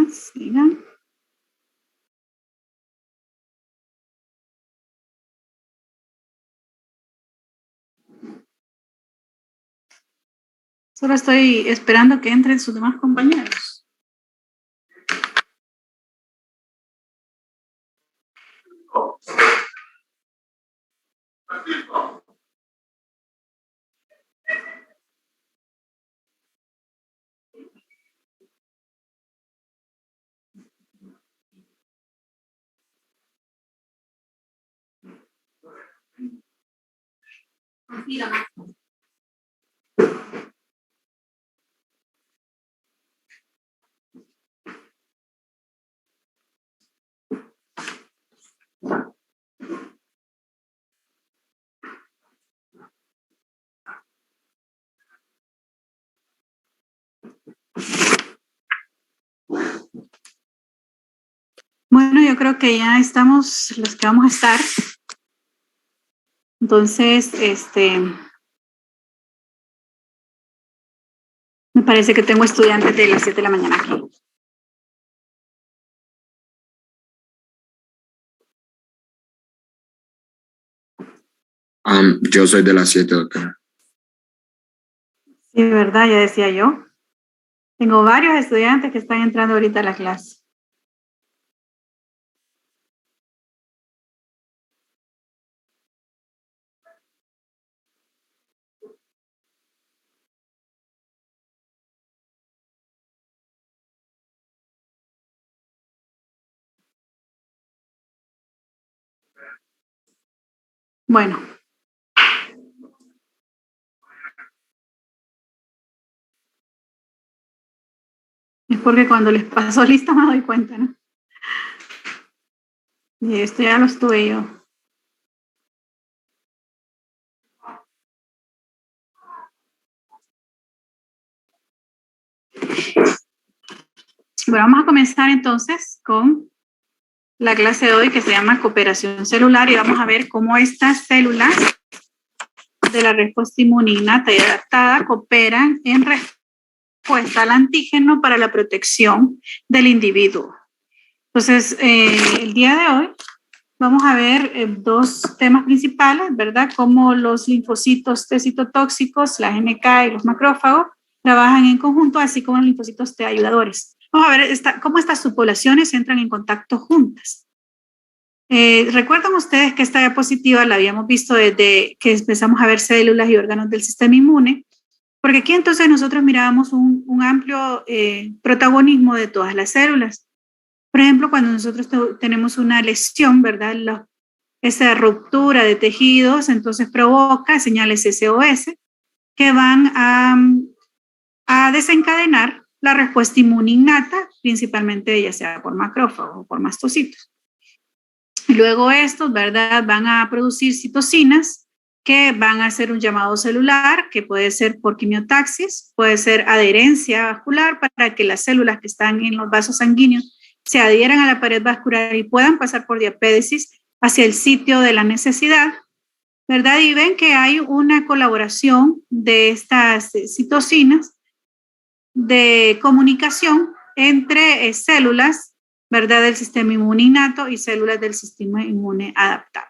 Sigan. Solo estoy esperando que entren sus demás compañeros. Bueno, yo creo que ya estamos los que vamos a estar. Entonces, me parece que tengo estudiantes de las 7 de la mañana aquí. Yo soy de las 7, doctora. Sí, verdad, ya decía yo. Tengo varios estudiantes que están entrando ahorita a la clase. Bueno. Es porque cuando les paso lista me doy cuenta, ¿no? Y esto ya lo estuve yo. Bueno, vamos a comenzar entonces con la clase de hoy que se llama cooperación celular y vamos a ver cómo estas células de la respuesta inmune innata y adaptada cooperan en respuesta al antígeno para la protección del individuo. Entonces, el día de hoy vamos a ver dos temas principales, ¿verdad? Cómo los linfocitos T citotóxicos, la NK y los macrófagos trabajan en conjunto, así como los linfocitos T ayudadores. Vamos a ver cómo estas subpoblaciones entran en contacto juntas. ¿Recuerdan ustedes que esta diapositiva la habíamos visto desde que empezamos a ver células y órganos del sistema inmune? Porque aquí entonces nosotros mirábamos un amplio protagonismo de todas las células. Por ejemplo, cuando nosotros tenemos una lesión, ¿verdad? Esa ruptura de tejidos entonces provoca señales SOS que van a desencadenar la respuesta inmune innata, principalmente ya sea por macrófagos o por mastocitos. Luego estos, ¿verdad? Van a producir citocinas que van a hacer un llamado celular, que puede ser por quimiotaxis, puede ser adherencia vascular para que las células que están en los vasos sanguíneos se adhieran a la pared vascular y puedan pasar por diapédesis hacia el sitio de la necesidad, ¿verdad? Y ven que hay una colaboración de estas citocinas de comunicación entre células, ¿verdad? Del sistema inmune innato y células del sistema inmune adaptado.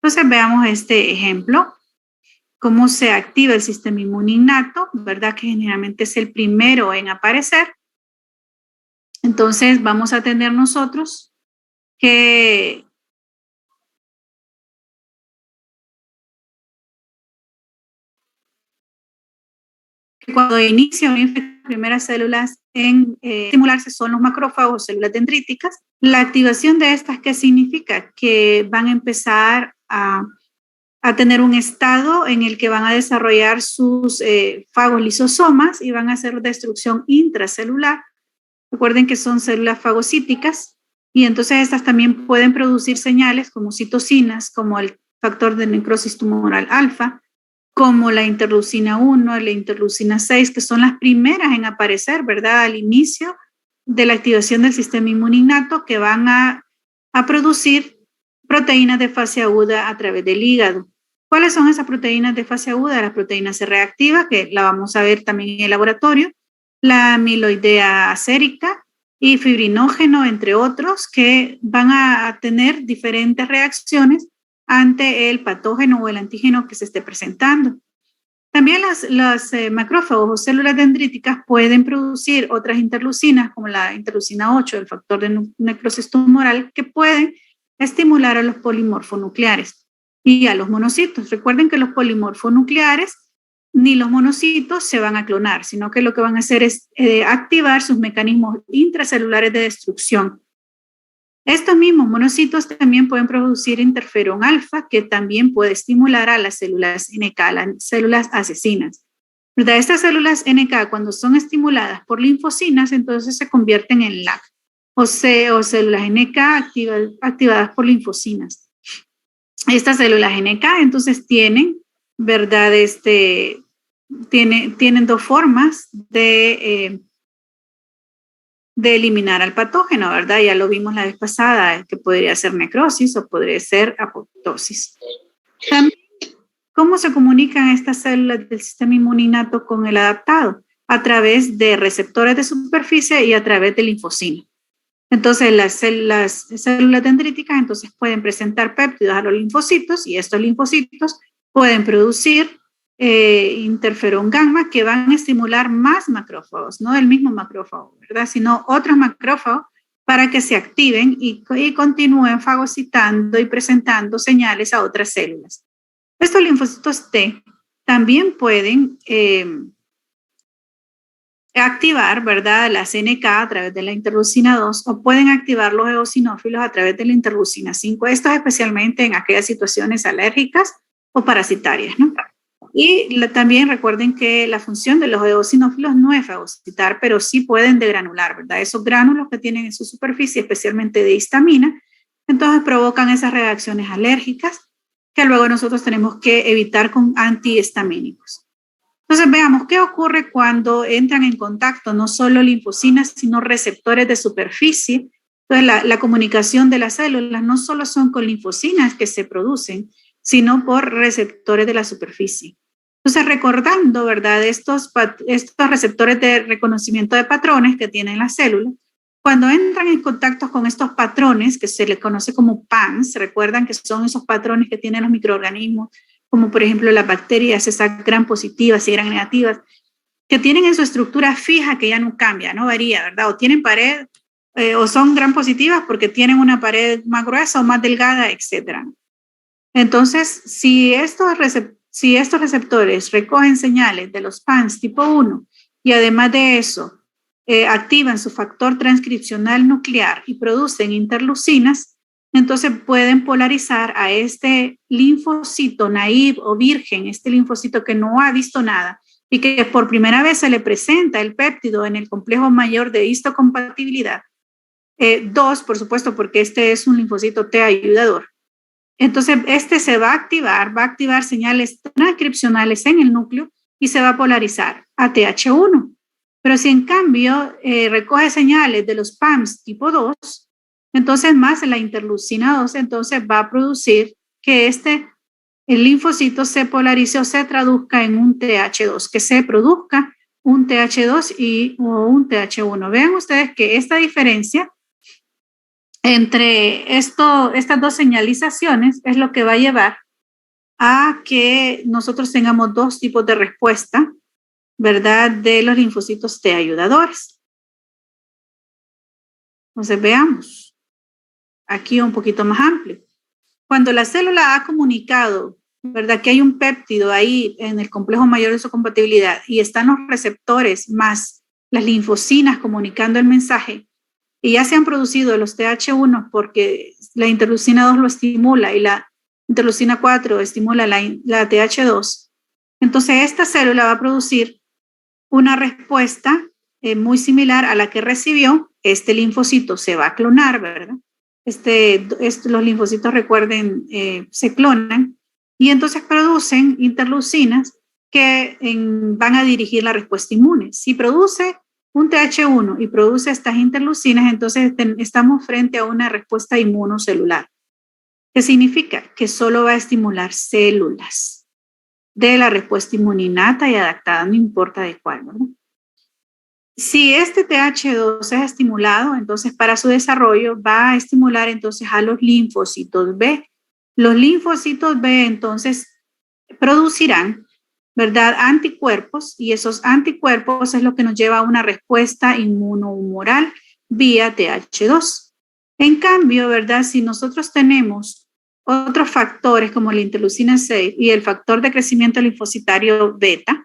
Entonces veamos este ejemplo, cómo se activa el sistema inmune innato, ¿verdad? Que generalmente es el primero en aparecer. Entonces vamos a tener nosotros que cuando inicia una infección, las primeras células en estimularse son los macrófagos, células dendríticas. La activación de estas, ¿qué significa? Que van a empezar a tener un estado en el que van a desarrollar sus fagos lisosomas y van a hacer destrucción intracelular. Recuerden que son células fagocíticas y entonces estas también pueden producir señales como citocinas, como el factor de necrosis tumoral alfa, como la interleucina 1, la interleucina 6, que son las primeras en aparecer, ¿verdad? Al inicio de la activación del sistema inmune innato que van a producir proteínas de fase aguda a través del hígado. ¿Cuáles son esas proteínas de fase aguda? La proteína C reactiva, que la vamos a ver también en el laboratorio, la amiloidea sérica y fibrinógeno, entre otros, que van a tener diferentes reacciones ante el patógeno o el antígeno que se esté presentando. También las macrófagos o células dendríticas pueden producir otras interleucinas, como la interleucina 8, el factor de necrosis tumoral, que pueden estimular a los polimorfonucleares y a los monocitos. Recuerden que los polimorfonucleares ni los monocitos se van a clonar, sino que lo que van a hacer es activar sus mecanismos intracelulares de destrucción. Estos mismos monocitos también pueden producir interferón alfa, que también puede estimular a las células NK, las células asesinas. ¿Verdad? Estas células NK, cuando son estimuladas por linfocinas, entonces se convierten en LAC, o células NK activadas por linfocinas. Estas células NK entonces tienen, ¿verdad? Tienen dos formas de eliminar al patógeno, ¿verdad? Ya lo vimos la vez pasada, que podría ser necrosis o podría ser apoptosis. También, ¿cómo se comunican estas células del sistema inmuninato con el adaptado? A través de receptores de superficie y a través de linfocinas. Entonces, las células dendríticas entonces pueden presentar péptidos a los linfocitos y estos linfocitos pueden producir interferón gamma, que van a estimular más macrófagos, no el mismo macrófago, ¿verdad? Sino otros macrófagos para que se activen y continúen fagocitando y presentando señales a otras células. Estos linfocitos T también pueden activar, ¿verdad?, las NK a través de la interleucina 2 o pueden activar los eosinófilos a través de la interleucina 5. Esto es especialmente en aquellas situaciones alérgicas o parasitarias, ¿no? Y también recuerden que la función de los eosinófilos no es fagocitar, pero sí pueden degranular, ¿verdad? Esos gránulos que tienen en su superficie, especialmente de histamina, entonces provocan esas reacciones alérgicas que luego nosotros tenemos que evitar con antihistamínicos. Entonces veamos qué ocurre cuando entran en contacto no solo linfocinas, sino receptores de superficie. Entonces la comunicación de las células no solo son con linfocinas que se producen, sino por receptores de la superficie. Entonces, recordando, ¿verdad?, estos receptores de reconocimiento de patrones que tienen las células, cuando entran en contacto con estos patrones, que se les conoce como PANs, recuerdan que son esos patrones que tienen los microorganismos, como por ejemplo las bacterias, esas gram positivas y gram negativas, que tienen en su estructura fija que ya no cambia, no varía, ¿verdad? O tienen pared, o son gram positivas porque tienen una pared más gruesa o más delgada, etcétera. Entonces, si estos receptores recogen señales de los PANs tipo 1 y además de eso activan su factor transcripcional nuclear y producen interleucinas, entonces pueden polarizar a este linfocito naive o virgen, este linfocito que no ha visto nada y que por primera vez se le presenta el péptido en el complejo mayor de histocompatibilidad. 2, por supuesto, porque este es un linfocito T ayudador. Entonces, este se va a activar señales transcripcionales en el núcleo y se va a polarizar a TH1. Pero si en cambio recoge señales de los PAMs tipo 2, entonces más la interleucina 2, entonces va a producir que el linfocito se polarice o se traduzca en un TH2, que se produzca un TH2 o un TH1. Vean ustedes que esta diferencia entre estas dos señalizaciones es lo que va a llevar a que nosotros tengamos dos tipos de respuesta, ¿verdad?, de los linfocitos T ayudadores. Entonces veamos aquí un poquito más amplio. Cuando la célula ha comunicado, ¿verdad?, que hay un péptido ahí en el complejo mayor de su compatibilidad y están los receptores más las linfocinas comunicando el mensaje, y ya se han producido los TH1 porque la interleucina 2 lo estimula y la interleucina 4 estimula la TH2, entonces esta célula va a producir una respuesta muy similar a la que recibió. Este linfocito se va a clonar, ¿verdad? Los linfocitos, recuerden, se clonan y entonces producen interleucinas que van a dirigir la respuesta inmune. Si produce un TH1 y produce estas interleucinas, entonces estamos frente a una respuesta inmunocelular. ¿Qué significa? Que solo va a estimular células de la respuesta inmuninata y adaptada, no importa de cuál, ¿verdad? Si este TH2 es estimulado, entonces para su desarrollo va a estimular entonces a los linfocitos B. Los linfocitos B entonces producirán, ¿verdad?, anticuerpos, y esos anticuerpos es lo que nos lleva a una respuesta inmunohumoral vía TH2. En cambio, ¿verdad?, si nosotros tenemos otros factores como la interleucina 6 y el factor de crecimiento linfocitario beta,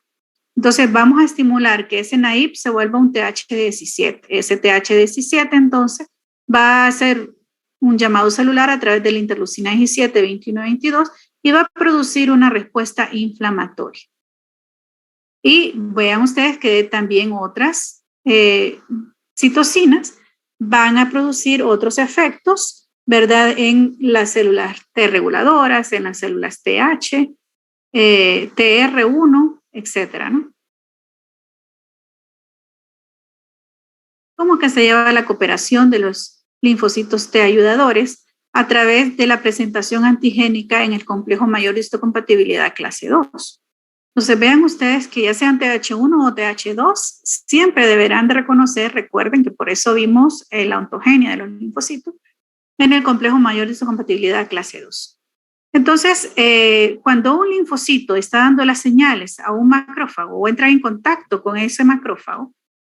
entonces vamos a estimular que ese NAIP se vuelva un TH17. Ese TH17 entonces va a hacer un llamado celular a través de la interleucina 17, 21 y 22 y va a producir una respuesta inflamatoria. Y vean ustedes que también otras citocinas van a producir otros efectos, ¿verdad?, en las células T reguladoras, en las células TH, TR1, etcétera, ¿no? ¿Cómo que se lleva la cooperación de los linfocitos T ayudadores? A través de la presentación antigénica en el complejo mayor de histocompatibilidad clase 2. Entonces vean ustedes que ya sean TH1 o TH2, siempre deberán de reconocer, recuerden que por eso vimos la ontogenia de los linfocitos, en el complejo mayor de histocompatibilidad clase 2. Entonces, cuando un linfocito está dando las señales a un macrófago o entra en contacto con ese macrófago,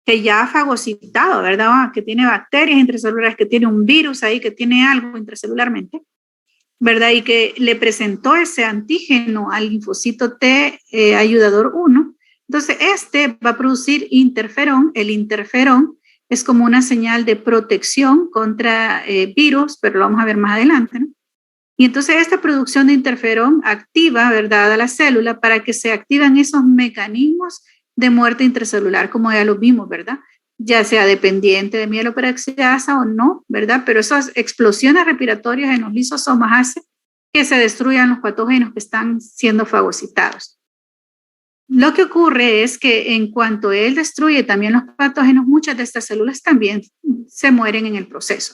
que ya ha fagocitado, ¿verdad?, que tiene bacterias intracelulares, que tiene un virus ahí, que tiene algo intracelularmente, ¿verdad?, y que le presentó ese antígeno al linfocito T ayudador 1, entonces este va a producir interferón. El interferón es como una señal de protección contra virus, pero lo vamos a ver más adelante, ¿no? Y entonces esta producción de interferón activa, ¿verdad?, a la célula para que se activen esos mecanismos de muerte intracelular, como ya lo vimos, ¿verdad?, ya sea dependiente de mieloperoxidasa o no, ¿verdad?, pero esas explosiones respiratorias en los lisosomas hacen que se destruyan los patógenos que están siendo fagocitados. Lo que ocurre es que en cuanto él destruye también los patógenos, muchas de estas células también se mueren en el proceso.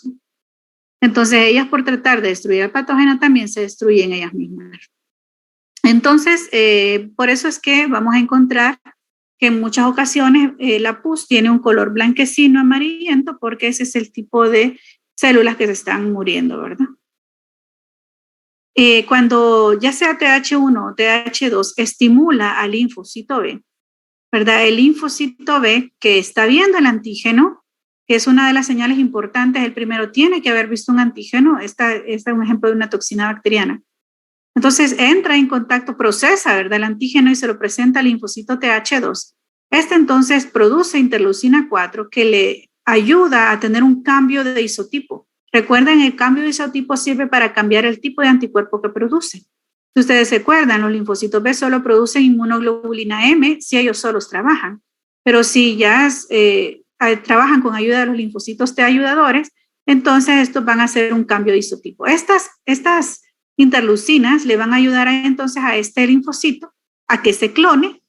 Entonces ellas, por tratar de destruir el patógeno, también se destruyen ellas mismas. Entonces, por eso es que vamos a encontrar que en muchas ocasiones la pus tiene un color blanquecino amarillento, porque ese es el tipo de células que se están muriendo, ¿verdad? Cuando ya sea TH1 o TH2 estimula al linfocito B, ¿verdad?, el linfocito B que está viendo el antígeno, que es una de las señales importantes, el primero tiene que haber visto un antígeno. Este es un ejemplo de una toxina bacteriana. Entonces entra en contacto, procesa, ¿verdad?, el antígeno y se lo presenta al linfocito TH2. Este entonces produce interleucina 4 que le ayuda a tener un cambio de isotipo. Recuerden, el cambio de isotipo sirve para cambiar el tipo de anticuerpo que produce. Si ustedes se acuerdan, los linfocitos B solo producen inmunoglobulina M si ellos solos trabajan. Pero si ya trabajan con ayuda de los linfocitos T ayudadores, entonces estos van a hacer un cambio de isotipo. Estas interleucinas le van a ayudar entonces a este linfocito a que se clona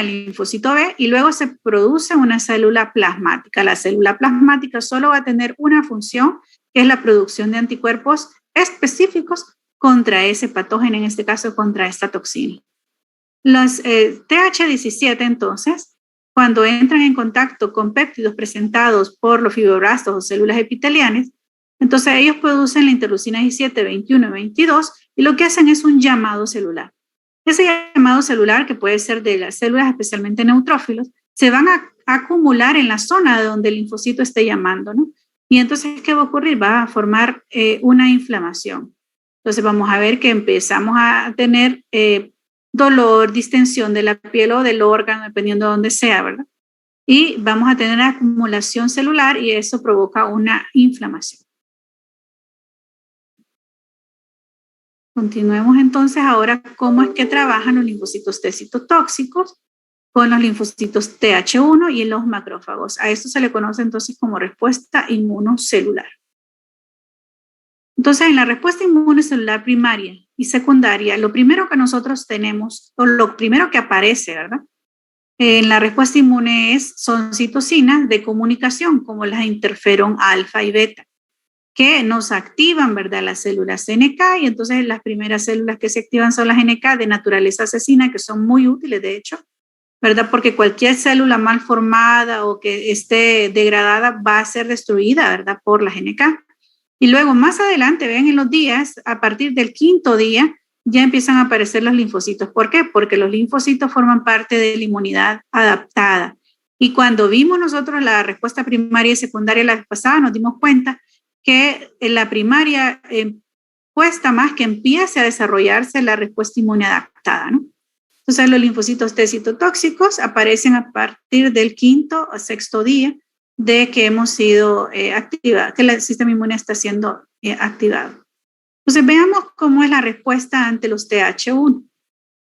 el linfocito B y luego se produce una célula plasmática. La célula plasmática solo va a tener una función, que es la producción de anticuerpos específicos contra ese patógeno, en este caso contra esta toxina. Los TH17 entonces, cuando entran en contacto con péptidos presentados por los fibroblastos o células epiteliales, entonces ellos producen la interleucina 17, 21 y 22 y lo que hacen es un llamado celular. Ese llamado celular, que puede ser de las células especialmente neutrófilos, se van a acumular en la zona de donde el linfocito esté llamando, ¿no? Y entonces, ¿qué va a ocurrir? Va a formar una inflamación. Entonces vamos a ver que empezamos a tener dolor, distensión de la piel o del órgano, dependiendo de dónde sea, ¿verdad? Y vamos a tener acumulación celular y eso provoca una inflamación. Continuemos entonces ahora cómo es que trabajan los linfocitos T citotóxicos con los linfocitos TH1 y los macrófagos. A esto se le conoce entonces como respuesta inmunocelular. Entonces, en la respuesta inmunocelular primaria y secundaria, lo primero que nosotros tenemos, o lo primero que aparece, ¿verdad?, en la respuesta inmune son citocinas de comunicación, como las interferón alfa y beta, que nos activan, ¿verdad?, las células NK, y entonces las primeras células que se activan son las NK de naturaleza asesina, que son muy útiles, de hecho, ¿verdad? Porque cualquier célula mal formada o que esté degradada va a ser destruida, ¿verdad? Por la GNK. Y luego más adelante, vean en los días, a partir del 5.º día, ya empiezan a aparecer los linfocitos. ¿Por qué? Porque los linfocitos forman parte de la inmunidad adaptada. Y cuando vimos nosotros la respuesta primaria y secundaria la vez pasada, nos dimos cuenta que en la primaria cuesta más que empiece a desarrollarse la respuesta inmune adaptada, ¿no? Entonces los linfocitos T citotóxicos aparecen a partir del 5.º o 6.º día de que hemos sido activados, que el sistema inmune está siendo activado. Entonces veamos cómo es la respuesta ante los TH1.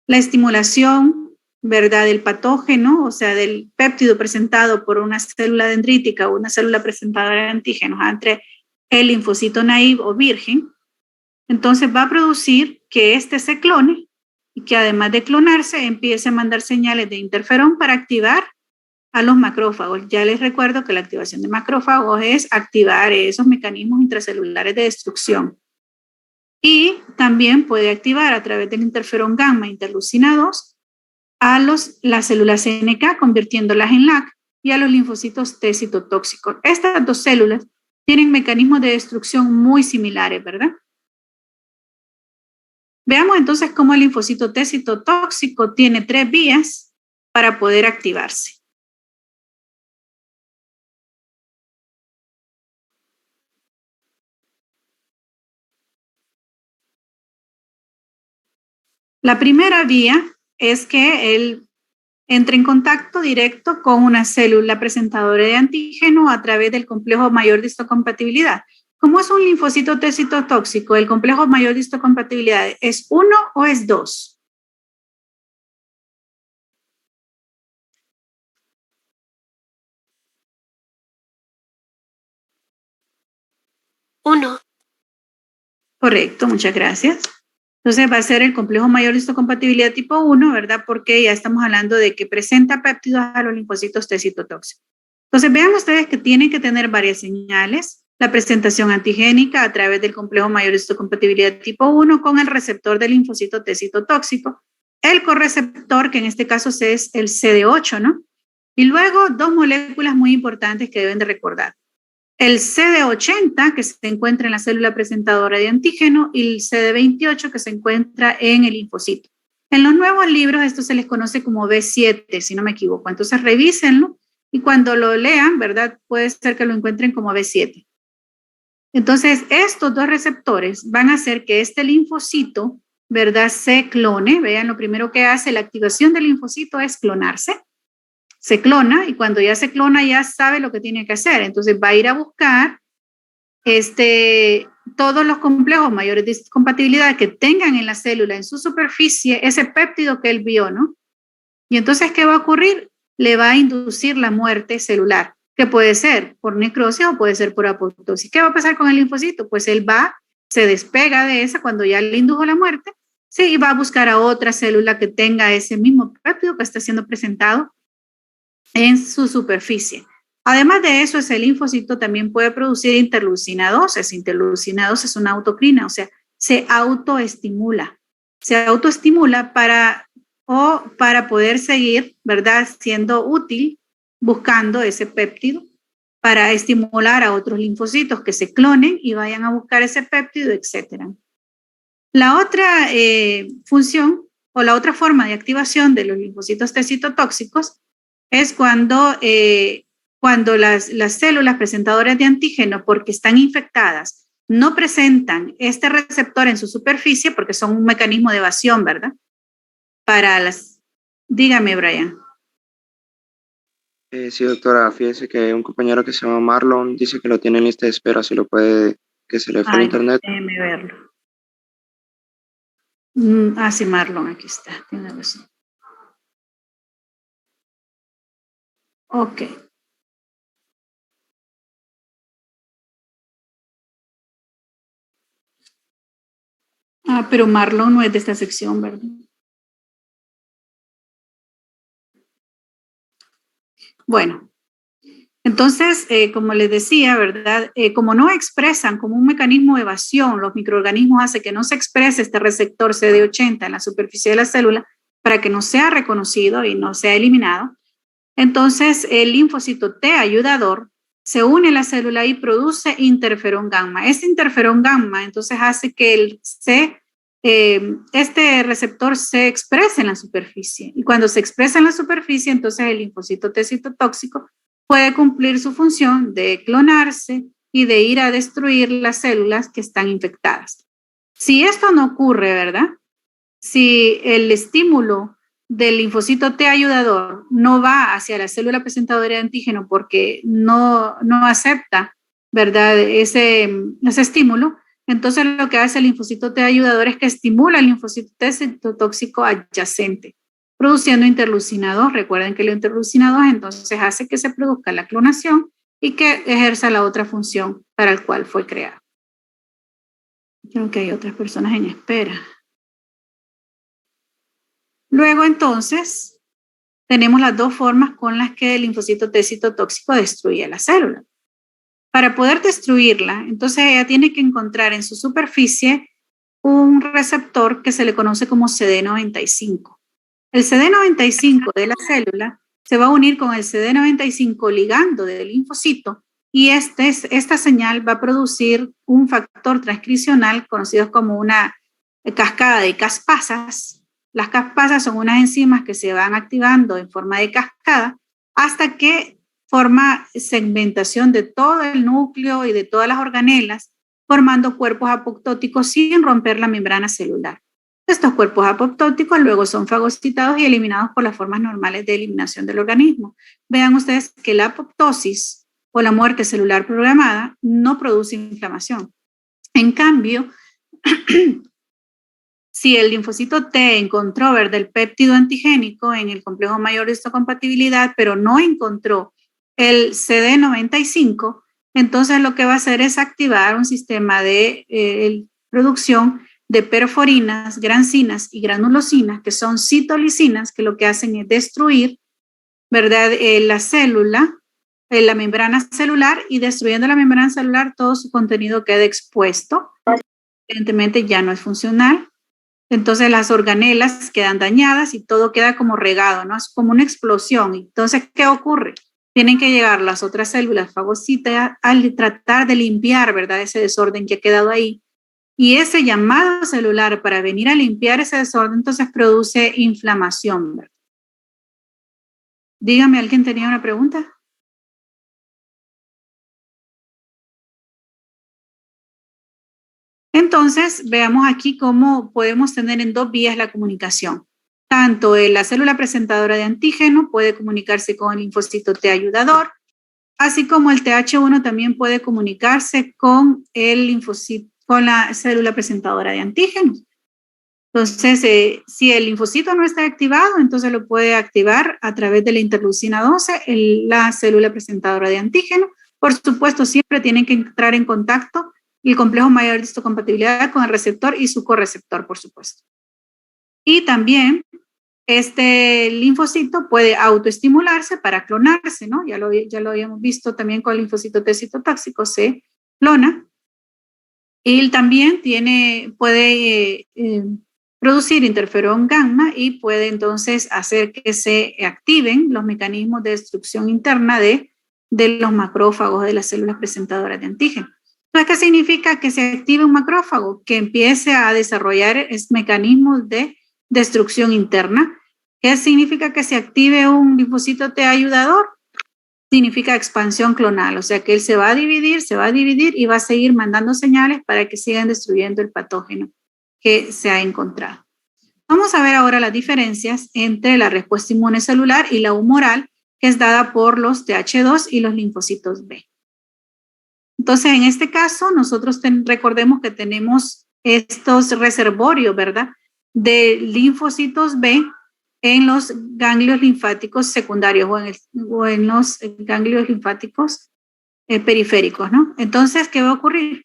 La estimulación, ¿verdad?, del patógeno, o sea, del péptido presentado por una célula dendrítica o una célula presentadora de antígenos entre el linfocito naive o virgen, entonces va a producir que este se clone y que además de clonarse empiece a mandar señales de interferón para activar a los macrófagos. Ya les recuerdo que la activación de macrófagos es activar esos mecanismos intracelulares de destrucción. Y también puede activar a través del interferón gamma interleucina 2 a las células NK, convirtiéndolas en LAC, y a los linfocitos T citotóxicos. Estas dos células tienen mecanismos de destrucción muy similares, ¿verdad? Veamos entonces cómo el linfocito T citotóxico tiene 3 vías para poder activarse. La primera vía es que él entre en contacto directo con una célula presentadora de antígeno a través del complejo mayor de histocompatibilidad. ¿Cómo es un linfocito T citotóxico? ¿El complejo mayor de histocompatibilidad es 1 o es 2? Uno. Correcto, muchas gracias. Entonces va a ser el complejo mayor de histocompatibilidad tipo 1, ¿verdad? Porque ya estamos hablando de que presenta péptidos a los linfocitos T citotóxicos. Entonces vean ustedes que tienen que tener varias señales. La presentación antigénica a través del complejo mayor de histocompatibilidad tipo 1 con el receptor del linfocito T citotóxico, el correceptor, que en este caso es el CD8, ¿no? Y luego 2 moléculas muy importantes que deben de recordar. El CD80, que se encuentra en la célula presentadora de antígeno, y el CD28, que se encuentra en el linfocito. En los nuevos libros esto se les conoce como B7, si no me equivoco. Entonces revísenlo y cuando lo lean, ¿verdad? Puede ser que lo encuentren como B7. Entonces estos 2 receptores van a hacer que este linfocito, ¿verdad?, se clone. Vean, lo primero que hace la activación del linfocito es clonarse. Se clona y cuando ya se clona ya sabe lo que tiene que hacer. Entonces va a ir a buscar todos los complejos mayores de compatibilidad que tengan en la célula, en su superficie, ese péptido que él vio, ¿no? Y entonces, ¿qué va a ocurrir? Le va a inducir la muerte celular, que puede ser por necrosis o puede ser por apoptosis. ¿Qué va a pasar con el linfocito? Pues él se despega de esa cuando ya le indujo la muerte, sí, y va a buscar a otra célula que tenga ese mismo péptido que está siendo presentado en su superficie. Además de eso, ese linfocito también puede producir interleucina 2. Esa interleucina 2 es una autocrina, o sea, se autoestimula. Se autoestimula para poder seguir, ¿verdad?, siendo útil, buscando ese péptido para estimular a otros linfocitos que se clonen y vayan a buscar ese péptido, etc. La otra función o la otra forma de activación de los linfocitos T citotóxicos es cuando las células presentadoras de antígeno, porque están infectadas, no presentan este receptor en su superficie, porque son un mecanismo de evasión, ¿verdad? Dígame, Brian. Sí, doctora, fíjese que un compañero que se llama Marlon dice que lo tiene en lista de espera, si lo puede, que se le fue el internet. Déjeme verlo. Sí, Marlon, aquí está, tiene razón. Ok. Pero Marlon no es de esta sección, ¿verdad? Bueno, entonces, como les decía, ¿verdad? Como no expresan como un mecanismo de evasión, los microorganismos hacen que no se exprese este receptor CD80 en la superficie de la célula para que no sea reconocido y no sea eliminado. Entonces, el linfocito T ayudador se une a la célula y produce interferón gamma. Este interferón gamma entonces hace que este receptor se exprese en la superficie. Y cuando se expresa en la superficie, entonces el linfocito T citotóxico puede cumplir su función de clonarse y de ir a destruir las células que están infectadas. Si esto no ocurre, ¿verdad? Si el estímulo del linfocito T ayudador no va hacia la célula presentadora de antígeno porque no acepta, ¿verdad?, ese estímulo, entonces lo que hace el linfocito T ayudador es que estimula el linfocito T citotóxico adyacente, produciendo interleucina 2. Recuerden que la interleucina 2 entonces hace que se produzca la clonación y que ejerza la otra función para la cual fue creado. Creo que hay otras personas en espera. Luego, entonces, tenemos las dos formas con las que el linfocito T citotóxico destruye la célula. Para poder destruirla, entonces ella tiene que encontrar en su superficie un receptor que se le conoce como CD95. El CD95 de la célula se va a unir con el CD95 ligando del linfocito y esta señal va a producir un factor transcripcional conocido como una cascada de caspasas. Las caspasas son unas enzimas que se van activando en forma de cascada hasta que forma segmentación de todo el núcleo y de todas las organelas, formando cuerpos apoptóticos sin romper la membrana celular. Estos cuerpos apoptóticos luego son fagocitados y eliminados por las formas normales de eliminación del organismo. Vean ustedes que la apoptosis o la muerte celular programada no produce inflamación. En cambio, si el linfocito T encontró, ¿verdad?, el péptido antigénico en el complejo mayor de histocompatibilidad, pero no encontró el CD95, entonces lo que va a hacer es activar un sistema de producción de perforinas, grancinas y granulosinas, que son citolisinas, que lo que hacen es destruir, ¿verdad?, la célula, la membrana celular, y destruyendo la membrana celular todo su contenido queda expuesto. Evidentemente ya no es funcional. Entonces las organelas quedan dañadas y todo queda como regado, ¿no? Es como una explosión. Entonces, ¿qué ocurre? Tienen que llegar las otras células fagocitas al tratar de limpiar, ¿verdad?, ese desorden que ha quedado ahí. Y ese llamado celular para venir a limpiar ese desorden, entonces produce inflamación, ¿verdad? Dígame, ¿alguien tenía una pregunta? Entonces, veamos aquí cómo podemos tener en dos vías la comunicación. Tanto la célula presentadora de antígeno puede comunicarse con el linfocito T ayudador, así como el TH1 también puede comunicarse con el linfocito, con la célula presentadora de antígenos. Entonces, si el linfocito no está activado, entonces lo puede activar a través de la interleucina 12, la célula presentadora de antígeno. Por supuesto, siempre tienen que entrar en contacto el complejo mayor de histocompatibilidad con el receptor y su correceptor, por supuesto. Y también este linfocito puede autoestimularse para clonarse, ¿no? Ya lo habíamos visto también con el linfocito T citotóxico, se clona. Y él también puede producir interferón gamma y puede entonces hacer que se activen los mecanismos de destrucción interna de los macrófagos de las células presentadoras de antígeno. Entonces, ¿qué significa que se active un macrófago? Que empiece a desarrollar mecanismos de destrucción interna. ¿Qué significa que se active un linfocito T ayudador? Significa expansión clonal, o sea que él se va a dividir y va a seguir mandando señales para que sigan destruyendo el patógeno que se ha encontrado. Vamos a ver ahora las diferencias entre la respuesta inmune celular y la humoral, que es dada por los TH2 y los linfocitos B. Entonces, en este caso, nosotros recordemos que tenemos estos reservorios, ¿verdad?, de linfocitos B en los ganglios linfáticos secundarios o en los ganglios linfáticos periféricos, ¿no? Entonces, ¿qué va a ocurrir?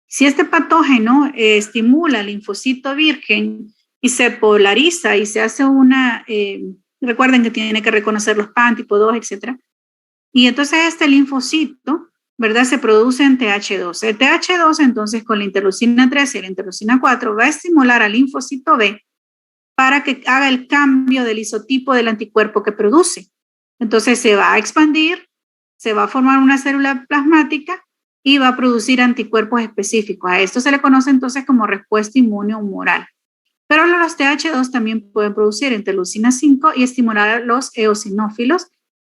Si este patógeno estimula el linfocito virgen y se polariza y se hace recuerden que tiene que reconocer los PAN tipo 2, etc. Y entonces este linfocito, ¿verdad?, se produce en TH2. El TH2, entonces, con la interleucina 13 y la interleucina 4, va a estimular al linfocito B para que haga el cambio del isotipo del anticuerpo que produce. Entonces se va a expandir, se va a formar una célula plasmática y va a producir anticuerpos específicos. A esto se le conoce entonces como respuesta inmune humoral. Pero los TH2 también pueden producir interleucina 5 y estimular a los eosinófilos,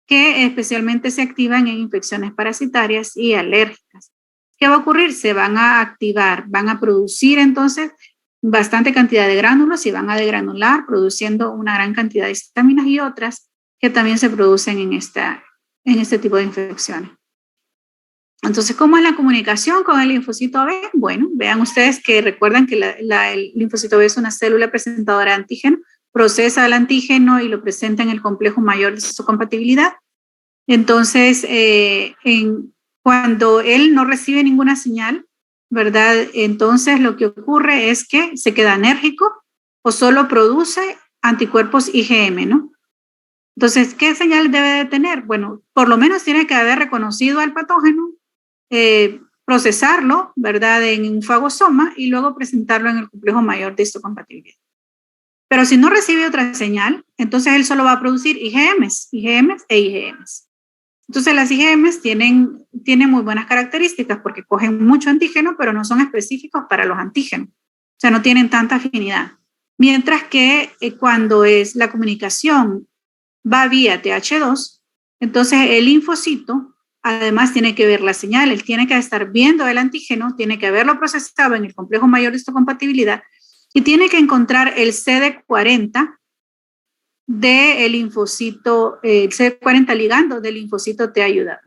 que especialmente se activan en infecciones parasitarias y alérgicas. ¿Qué va a ocurrir? Se van a activar, van a producir entonces bastante cantidad de gránulos y van a degranular, produciendo una gran cantidad de histaminas y otras que también se producen en este tipo de infecciones. Entonces, ¿cómo es la comunicación con el linfocito B? Bueno, vean ustedes que recuerdan que el linfocito B es una célula presentadora de antígeno, procesa el antígeno y lo presenta en el complejo mayor de histocompatibilidad. Entonces, cuando él no recibe ninguna señal, ¿verdad? Entonces, lo que ocurre es que se queda enérgico o solo produce anticuerpos IgM, ¿no? Entonces, ¿qué señal debe de tener? Bueno, por lo menos tiene que haber reconocido al patógeno, procesarlo, ¿verdad?, en un fagosoma y luego presentarlo en el complejo mayor de histocompatibilidad. Pero si no recibe otra señal, entonces él solo va a producir IgMs e IgMs. Entonces las IgMs tienen muy buenas características porque cogen mucho antígeno, pero no son específicos para los antígenos. O sea, no tienen tanta afinidad. Mientras que cuando es la comunicación va vía TH2, entonces el linfocito además tiene que ver la señal, él tiene que estar viendo el antígeno, tiene que haberlo procesado en el complejo mayor de histocompatibilidad y tiene que encontrar el CD40 del linfocito, el CD40 ligando del linfocito T ayudado.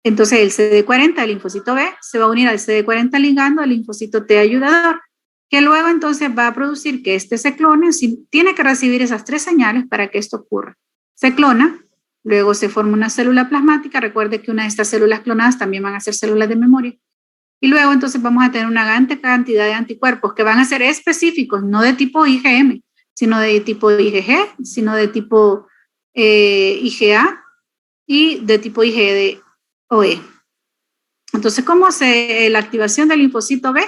Entonces el CD40 del linfocito B se va a unir al CD40 ligando del linfocito T ayudador, que luego entonces va a producir que este se clone, tiene que recibir esas tres señales para que esto ocurra. Se clona, luego se forma una célula plasmática, recuerde que una de estas células clonadas también van a ser células de memoria, y luego entonces vamos a tener una gran cantidad de anticuerpos que van a ser específicos, no de tipo IgM, sino de tipo IgG, sino de tipo IgA y de tipo IgD-OE. Entonces, ¿cómo hace la activación del linfocito B?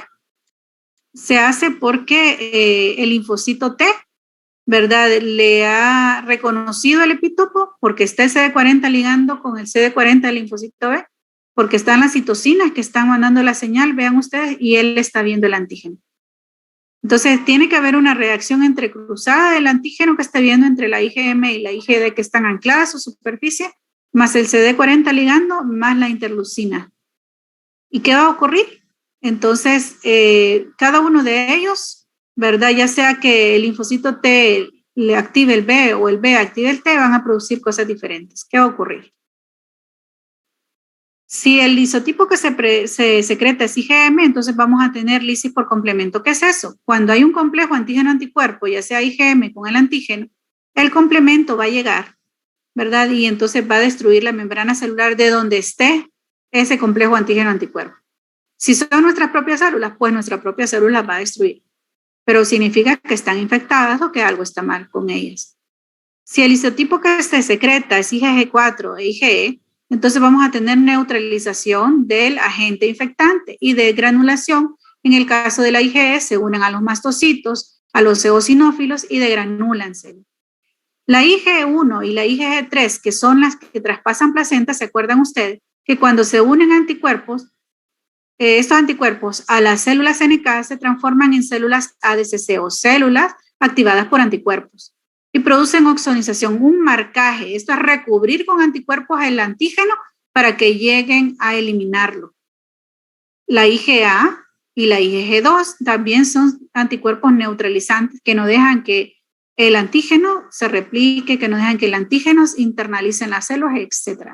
Se hace porque el linfocito T, ¿verdad?, le ha reconocido el epitopo porque está el CD40 ligando con el CD40 del linfocito B, porque están las citocinas que están mandando la señal, vean ustedes, y él está viendo el antígeno. Entonces, tiene que haber una reacción entrecruzada del antígeno que está viendo entre la IgM y la IgD que están ancladas a su superficie, más el CD40 ligando, más la interleucina. ¿Y qué va a ocurrir? Entonces, cada uno de ellos, ¿verdad?, ya sea que el linfocito T le active el B o el B active el T, van a producir cosas diferentes. ¿Qué va a ocurrir? Si el isotipo que se secreta es IgM, entonces vamos a tener lisis por complemento. ¿Qué es eso? Cuando hay un complejo antígeno-anticuerpo, ya sea IgM con el antígeno, el complemento va a llegar, ¿verdad? Y entonces va a destruir la membrana celular de donde esté ese complejo antígeno-anticuerpo. Si son nuestras propias células, pues nuestra propia célula va a destruir. Pero significa que están infectadas o que algo está mal con ellas. Si el isotipo que se secreta es IgG4 e IgE, entonces vamos a tener neutralización del agente infectante y de granulación. En el caso de la IgE se unen a los mastocitos, a los eosinófilos y degranulan células. La IgE1 y la IgG3, que son las que traspasan placenta, ¿se acuerdan ustedes? Que cuando se unen anticuerpos, estos anticuerpos a las células NK se transforman en células ADCC o células activadas por anticuerpos y producen oxonización, un marcaje. Esto es recubrir con anticuerpos el antígeno para que lleguen a eliminarlo. La IgA y la IgG2 también son anticuerpos neutralizantes que no dejan que el antígeno se replique, que no dejan que el antígeno internalice en las células, etc.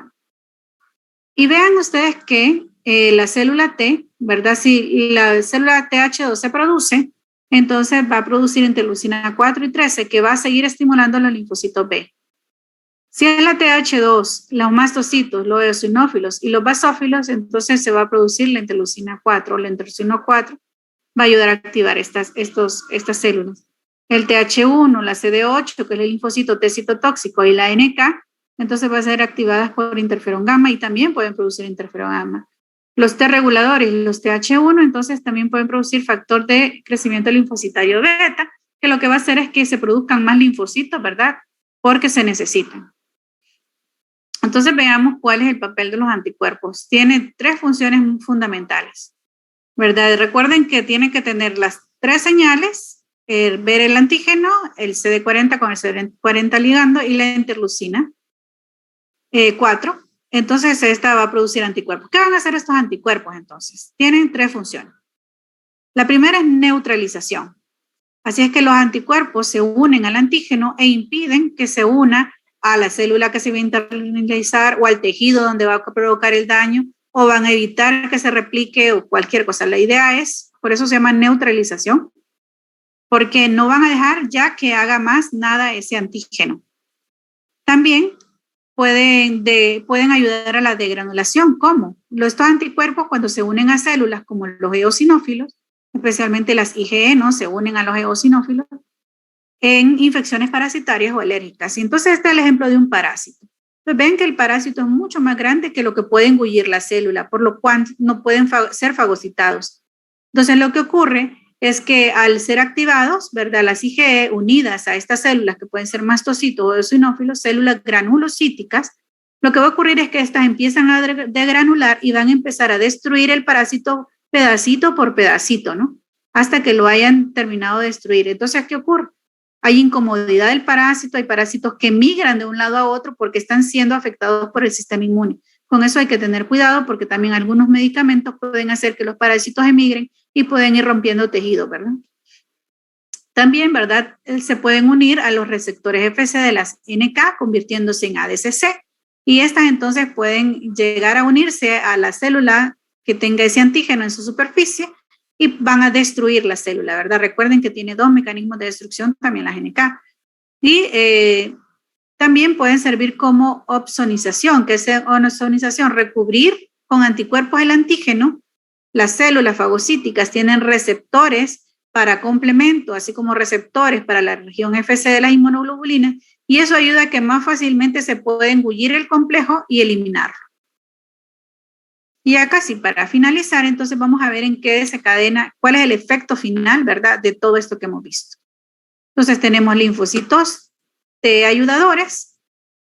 Y vean ustedes que la célula T, ¿verdad? Si la célula TH2 se produce, entonces va a producir interleucina 4 y 13 que va a seguir estimulando los linfocitos B. Si es la TH2, los mastocitos, los eosinófilos y los basófilos, entonces se va a producir la interleucina 4. La interleucina 4 va a ayudar a activar estas células. El TH1, la CD8, que es el linfocito T citotóxico, y la NK, entonces va a ser activadas por interferón gamma y también pueden producir interferón gamma. Los T reguladores, los TH1, entonces también pueden producir factor de crecimiento linfocitario beta que lo que va a hacer es que se produzcan más linfocitos, ¿verdad? Porque se necesitan. Entonces veamos cuál es el papel de los anticuerpos. Tiene 3 funciones fundamentales, ¿verdad? Recuerden que tiene que tener las 3 señales, ver el antígeno, el CD40 con el CD40 ligando y la interleucina 4. Entonces esta va a producir anticuerpos. ¿Qué van a hacer estos anticuerpos entonces? Tienen 3 funciones. La primera es neutralización. Así es que los anticuerpos se unen al antígeno e impiden que se una a la célula que se va a internalizar o al tejido donde va a provocar el daño, o van a evitar que se replique o cualquier cosa. La idea es, por eso se llama neutralización, porque no van a dejar ya que haga más nada ese antígeno. También pueden ayudar a la degranulación. ¿Cómo? Estos anticuerpos, cuando se unen a células como los eosinófilos, especialmente las IgE, ¿no? Se unen a los eosinófilos en infecciones parasitarias o alérgicas. Y entonces este es el ejemplo de un parásito. Pues ven que el parásito es mucho más grande que lo que puede engullir la célula, por lo cual no pueden ser fagocitados. Entonces lo que ocurre es que al ser activados, ¿verdad? Las IgE unidas a estas células que pueden ser mastocitos o eosinófilos, células granulocíticas, lo que va a ocurrir es que estas empiezan a degranular y van a empezar a destruir el parásito pedacito por pedacito, ¿no? Hasta que lo hayan terminado de destruir. Entonces, ¿qué ocurre? Hay incomodidad del parásito, hay parásitos que migran de un lado a otro porque están siendo afectados por el sistema inmune. Con eso hay que tener cuidado porque también algunos medicamentos pueden hacer que los parásitos emigren y pueden ir rompiendo tejido, ¿verdad? También, ¿verdad? Se pueden unir a los receptores FC de las NK convirtiéndose en ADCC y estas entonces pueden llegar a unirse a la célula que tenga ese antígeno en su superficie y van a destruir la célula, ¿verdad? Recuerden que tiene 2 mecanismos de destrucción, también las NK. Y también pueden servir como opsonización, que es opsonización, recubrir con anticuerpos el antígeno. Las células fagocíticas tienen receptores para complemento, así como receptores para la región FC de las inmunoglobulinas, y eso ayuda a que más fácilmente se pueda engullir el complejo y eliminarlo. Y acá sí, para finalizar, entonces vamos a ver en qué desencadena, cuál es el efecto final, ¿verdad?, de todo esto que hemos visto. Entonces tenemos linfocitos T ayudadores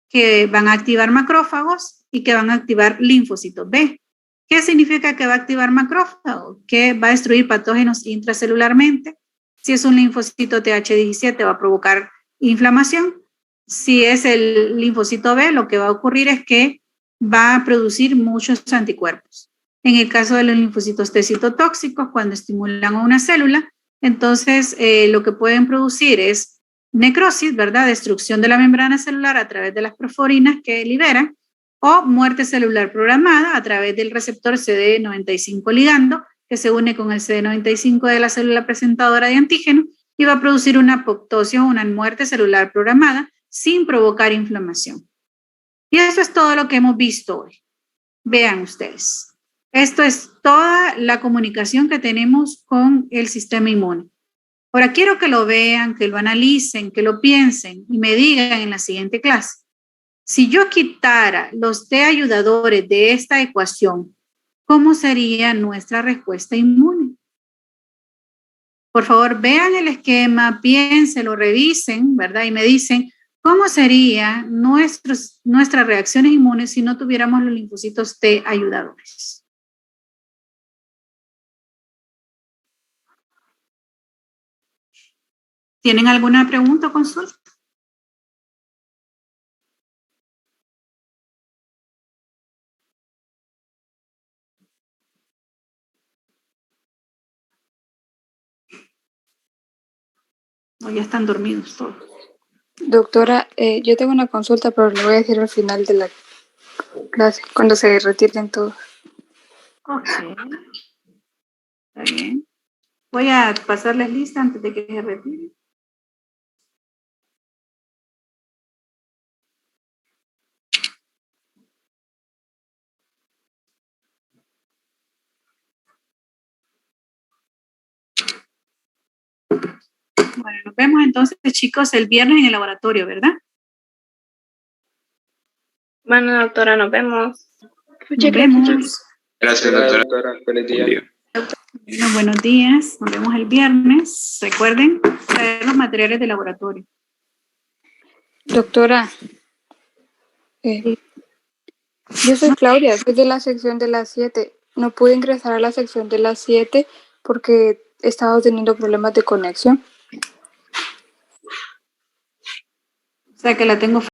que van a activar macrófagos y que van a activar linfocitos B. ¿Qué significa que va a activar macrófagos? Que va a destruir patógenos intracelularmente. Si es un linfocito TH17 va a provocar inflamación. Si es el linfocito B, lo que va a ocurrir es que va a producir muchos anticuerpos. En el caso de los linfocitos T citotóxicos, cuando estimulan a una célula, entonces lo que pueden producir es necrosis, ¿verdad? Destrucción de la membrana celular a través de las porfirinas que liberan, o muerte celular programada a través del receptor CD95 ligando, que se une con el CD95 de la célula presentadora de antígeno y va a producir una apoptosis o una muerte celular programada sin provocar inflamación. Y eso es todo lo que hemos visto hoy. Vean ustedes. Esto es toda la comunicación que tenemos con el sistema inmune. Ahora quiero que lo vean, que lo analicen, que lo piensen y me digan en la siguiente clase. Si yo quitara los T ayudadores de esta ecuación, ¿cómo sería nuestra respuesta inmune? Por favor, vean el esquema, piénsenlo, revisen, ¿verdad? Y me dicen, ¿cómo serían nuestras reacciones inmunes si no tuviéramos los linfocitos T ayudadores? ¿Tienen alguna pregunta o consulta? ¿O ya están dormidos todos? Doctora, yo tengo una consulta, pero le voy a decir al final de la clase, cuando se retiren todos. Ok. Está bien. Voy a pasarles lista antes de que se retiren. Bueno, nos vemos entonces, chicos, el viernes en el laboratorio, ¿verdad? Bueno, doctora, nos vemos. Nos vemos. Gracias, doctora. Feliz día. Bueno, buenos días. Nos vemos el viernes. Recuerden traer los materiales de laboratorio. Doctora, yo soy Claudia, soy de la sección de las 7. No pude ingresar a la sección de las 7 porque he estado teniendo problemas de conexión. O sea que la tengo